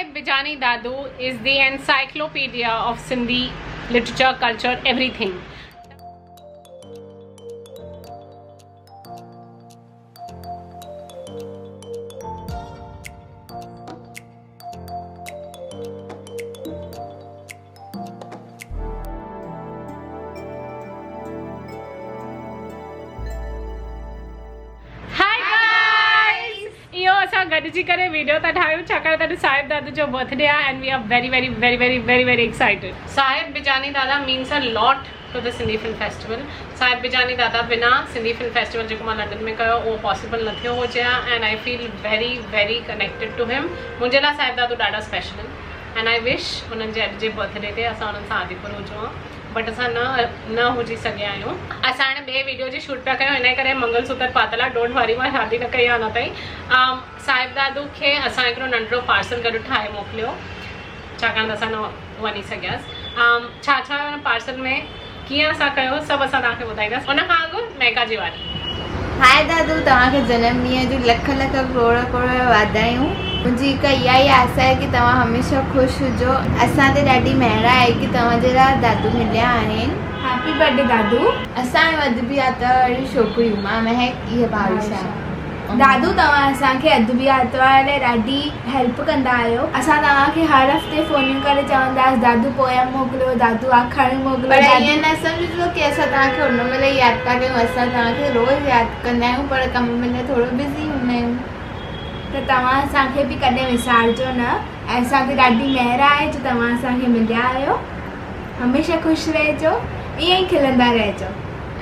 Sahib Bijani Dadu is the encyclopedia of Sindhi literature, culture, everything. गॾिजी करे video था ठाहियूं छाकाणि त साहिब दादू जो बर्थडे आहे and we are very very very very very very excited. Sahib Bijani Dada means a lot to the Sindhi film festival. Sahib Bijani Dada बिना Sindhi film festival जेको मां लंडन में कयो उहो पॉसिबल न थियो हुजे हा and I feel very very connected to him. मुंहिंजे लाइ साहिब दादू ॾाढा स्पेशल आहिनि एंड आई विश उन्हनि जे अॼु जे बर्थडे ते असां उन्हनि सां आदिपुर हुजूं हा बट असां न हुजी सघिया आहियूं. असां हाणे ॿिए वीडियो जी शूट पिया कयूं हिन करे मंगलसूत्र पातल आहे. डोंट वरी, मां शादी न कई आहे अञा ताईं. साहिब दादू खे असां हिकिड़ो नंढिड़ो पार्सल गॾु ठाहे मोकिलियो छाकाणि त असां न वञी सघियासीं. छा छा पार्सल में कीअं असां कयो सभु असां तव्हांखे ॿुधाईंदासीं. उन खां अॻु मेगा जी वारी. हाय दादू, तव्हांखे जनम ॾींहं जूं लख लख करोड़ करोड़ वाधायूं. मुंहिंजी हिकु इहा ई आस आहे की तव्हां हमेशह ख़ुशि हुजो. असां ते ॾाढी महिर आहे की तव्हां जहिड़ा दादू मिलिया आहिनि. हैप्पी बर्थडे दादू. असांजे वधि बि आतवार छोकिरियूं मां महक इहा भाविश आहे. दादू, तव्हां असांखे अदबी आतवार लाइ ॾाढी हेल्प कंदा आहियो. असां तव्हांखे हर हफ़्ते फ़ोनियूं करे चवंदासीं दादू पोयम मोकिलियो, दादू आखण मोकिलियो. पर ईअं न सम्झो की असां तव्हांखे हुन महिल यादि था कयूं. असां तव्हांखे रोज़ु यादि कंदा आहियूं पर कम में थोरो बिज़ी हूंदा आहियूं. त तव्हां असांखे बि कॾहिं विसारजो न. ऐं असांखे ॾाढी महिर आहे जो तव्हां असांखे मिलिया आहियो. हमेशह ख़ुशि रहिजो, ईअं ई खिलंदा रहिजो.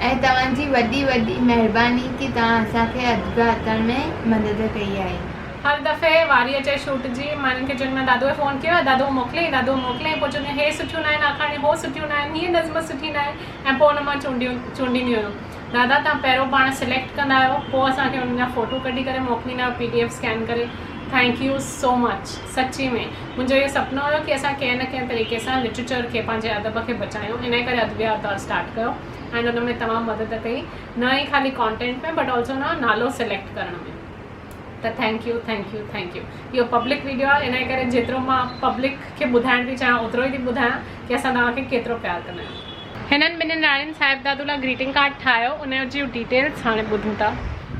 ऐं तव्हांजी वॾी वॾी महिरबानी की तव्हां असांखे अदब आतवार में मदद कई आहे. हर दफ़े वारी अचे शूट जी माण्हुनि खे चवंदी दादू खे फ़ोन कयो, दादू मोकिले, दादू मोकिले. पोइ चवंदी हे सुठियूं न आहिनि आखाणी, हो सुठियूं न आहिनि, हीअ नज़म सुठी न आहे. ऐं पोइ हुन मां चूंडींदी हुयूं. दादा तव्हां पहिरियों पाण सिलेक्ट कंदा आहियो, पोइ असांखे हुन जा फ़ोटो कढी करे मोकिलींदा आहियो PDF स्कैन करे. Thank you so much. सची में मुंहिंजो इहो सुपिनो हुयो की असां कंहिं न कंहिं तरीक़े सां लिटरेचर खे पंहिंजे अदब खे बचायूं. इन करे अदबी आतवार स्टार्ट कयो एंड हुन में तमामु मदद कई, न ई ख़ाली कॉन्टेंट में बट ऑल्सो नालो सिलेक्ट करण में. त thank U thank U thank U. इहो पब्लिक वीडियो आहे, इन करे जेतिरो मां पब्लिक खे ॿुधाइण थी चाहियां ओतिरो ई थी ॿुधायां की असां तव्हांखे केतिरो प्यार कंदा आहियूं. हिननि ॿिन्हिनि राणियुनि साहिब दादू लाइ ग्रीटिंग कार्ड ठाहियो. उन जी डिटेल्स हाणे ॿुधूं था.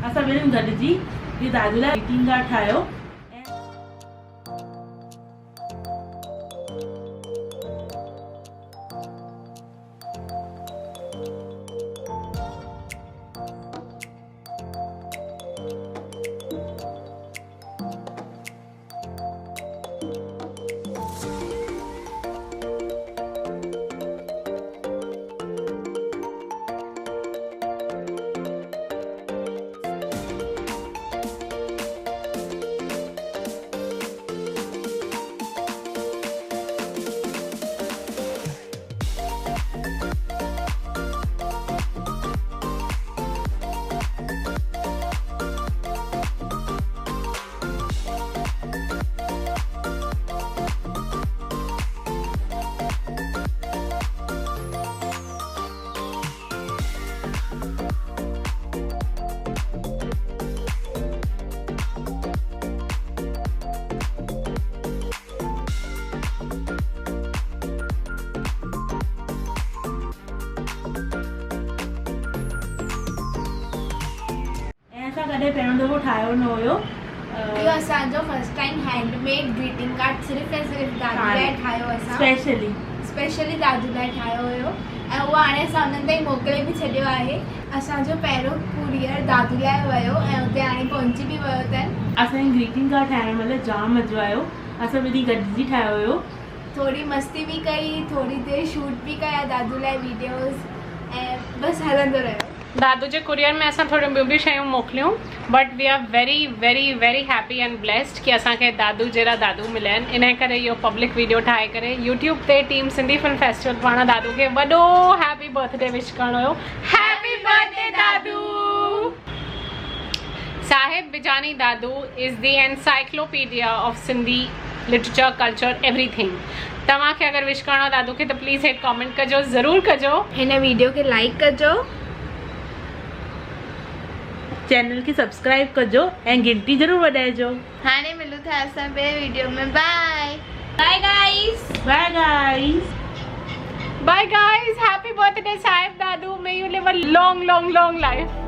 असां ॿिन्हिनि गॾिजी इहो दादू लाइ ग्रीटिंग कार्ड ठाहियो. कॾहिं पहिरियों दफ़ो ठाहियो न हुयो. इहो असांजो first time handmade greeting card सिर्फ़ु ऐं सिर्फ़ु दादू लाइ ठाहियो. असां स्पेशली दादू लाइ ठाहियो हुयो ऐं उहो हाणे असां उन्हनि ताईं मोकिले बि छॾियो आहे. असांजो पहिरियों कुरियर दादू लाइ वियो ऐं उते हाणे पहुची बि वियो अथनि. असांजी ग्रीटिंग कार्ड ठाहिण महिल जाम मज़ो आयो. असां ॿिन्ही गॾिजी ठाहियो हुयो. थोरी मस्ती बि कई, थोरी देरि शूट बि कया दादू लाइ वीडियोज़ ऐं बसि हलंदो रहियो. दादू जे कुरियर में असां थोरियूं ॿियूं बि शयूं मोकिलियूं but we are very very very happy and blessed कि असांखे दादू जहिड़ा दादू मिलिया आहिनि. इन करे इहो पब्लिक वीडियो ठाहे करे यूट्यूब ते टीम सिंधी फिल्म फेस्टिवल पाण दादू खे वॾो हैप्पी बर्थडे विश करणो हुयो. Happy birthday Dadu. Sahib Bijani Dadu is the encyclopedia of Sindhi literature, culture, everything. तव्हांखे अगरि विश करणो आहे दादू खे त प्लीज़ हेठि कॉमेंट कजो, ज़रूरु कजो. हिन वीडियो खे लाइक कजो, चैनल खे सब्सक्राइब कजो ऐं घंटी ज़रूरु वॼाइजो. हाणे मिलूं था असां ॿिए वीडियो में. Bye. Bye guys. Bye guys. Bye guys, happy birthday Saib Dadu. May you live a long life.